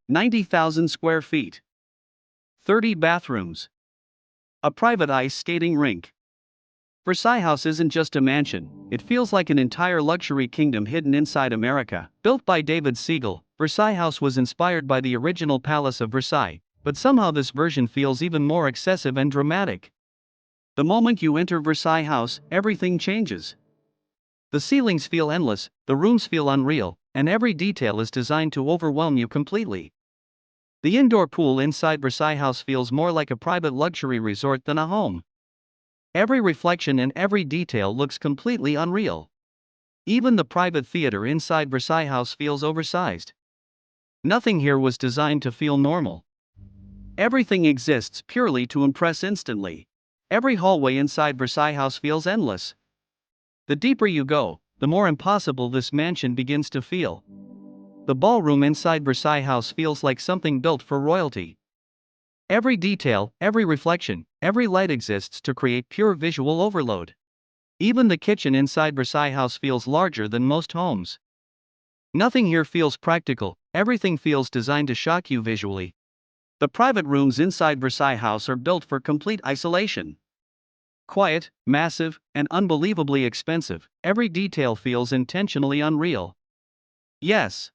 90,000 square feet. 30 bathrooms. A private ice skating rink. Versailles House isn't just a mansion, it feels like an entire luxury kingdom hidden inside America. Built by David Siegel, Versailles House was inspired by the original Palace of Versailles, but somehow this version feels even more excessive and dramatic. The moment you enter Versailles House, everything changes. The ceilings feel endless, the rooms feel unreal, and every detail is designed to overwhelm you completely. The indoor pool inside Versailles House feels more like a private luxury resort than a home. Every reflection and every detail looks completely unreal. Even the private theater inside Versailles House feels oversized. Nothing here was designed to feel normal. Everything exists purely to impress instantly. Every hallway inside Versailles House feels endless. The deeper you go, the more impossible this mansion begins to feel. The ballroom inside Versailles House feels like something built for royalty. Every detail, every reflection, every light exists to create pure visual overload. Even the kitchen inside Versailles House feels larger than most homes. Nothing here feels practical, everything feels designed to shock you visually. The private rooms inside Versailles House are built for complete isolation. Quiet, massive, and unbelievably expensive, every detail feels intentionally unreal. Yes,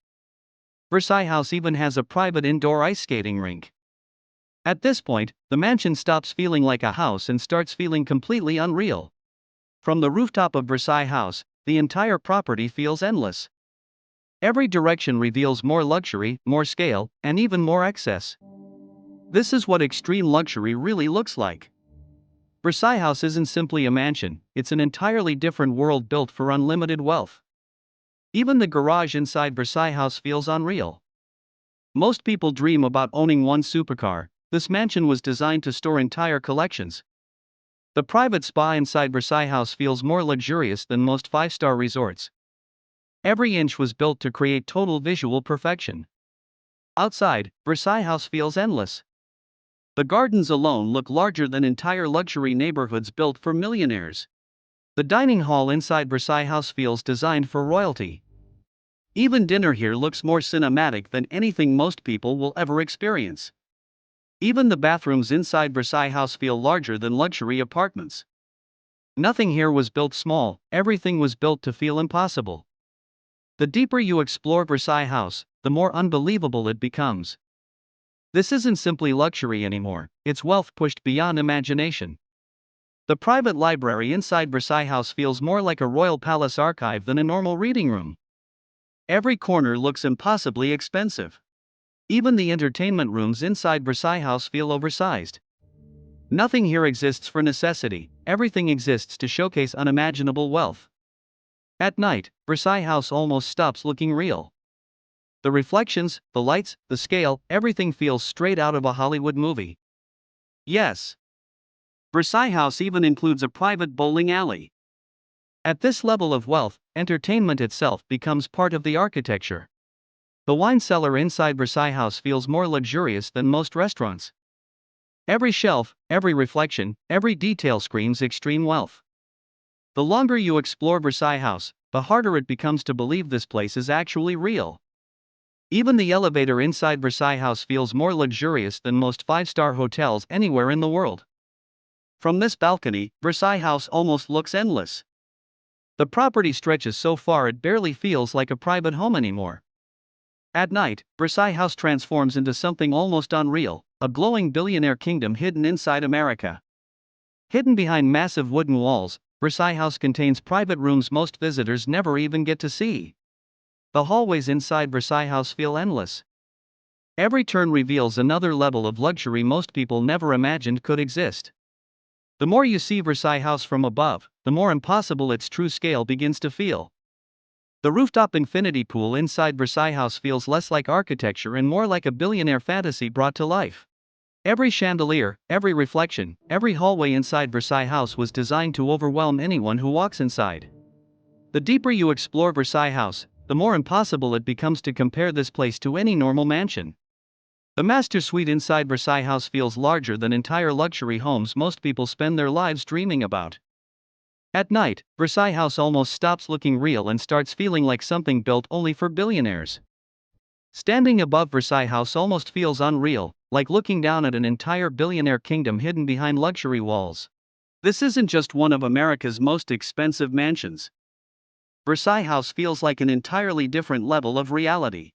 Versailles House even has a private indoor ice skating rink. At this point, the mansion stops feeling like a house and starts feeling completely unreal. From the rooftop of Versailles House, the entire property feels endless. Every direction reveals more luxury, more scale, and even more excess. This is what extreme luxury really looks like. Versailles House isn't simply a mansion, it's an entirely different world built for unlimited wealth. Even the garage inside Versailles House feels unreal. Most people dream about owning one supercar. This mansion was designed to store entire collections. The private spa inside Versailles House feels more luxurious than most five-star resorts. Every inch was built to create total visual perfection. Outside, Versailles House feels endless. The gardens alone look larger than entire luxury neighborhoods built for millionaires. The dining hall inside Versailles House feels designed for royalty. Even dinner here looks more cinematic than anything most people will ever experience. Even the bathrooms inside Versailles House feel larger than luxury apartments. Nothing here was built small, everything was built to feel impossible. The deeper you explore Versailles House, the more unbelievable it becomes. This isn't simply luxury anymore, it's wealth pushed beyond imagination. The private library inside Versailles House feels more like a royal palace archive than a normal reading room. Every corner looks impossibly expensive. Even the entertainment rooms inside Versailles House feel oversized. Nothing here exists for necessity, everything exists to showcase unimaginable wealth. At night, Versailles House almost stops looking real. The reflections, the lights, the scale, everything feels straight out of a Hollywood movie. Yes, Versailles House even includes a private bowling alley. At this level of wealth, entertainment itself becomes part of the architecture. The wine cellar inside Versailles House feels more luxurious than most restaurants. Every shelf, every reflection, every detail screams extreme wealth. The longer you explore Versailles House, the harder it becomes to believe this place is actually real. Even the elevator inside Versailles House feels more luxurious than most five-star hotels anywhere in the world. From this balcony, Versailles House almost looks endless. The property stretches so far it barely feels like a private home anymore. At night, Versailles House transforms into something almost unreal, a glowing billionaire kingdom hidden inside America. Hidden behind massive wooden walls, Versailles House contains private rooms most visitors never even get to see. The hallways inside Versailles House feel endless. Every turn reveals another level of luxury most people never imagined could exist. The more you see Versailles House from above, the more impossible its true scale begins to feel. The rooftop infinity pool inside Versailles House feels less like architecture and more like a billionaire fantasy brought to life. Every chandelier, every reflection, every hallway inside Versailles House was designed to overwhelm anyone who walks inside. The deeper you explore Versailles House, the more impossible it becomes to compare this place to any normal mansion. The master suite inside Versailles House feels larger than entire luxury homes most people spend their lives dreaming about. At night, Versailles House almost stops looking real and starts feeling like something built only for billionaires. Standing above Versailles House almost feels unreal, like looking down at an entire billionaire kingdom hidden behind luxury walls. This isn't just one of America's most expensive mansions. Versailles House feels like an entirely different level of reality.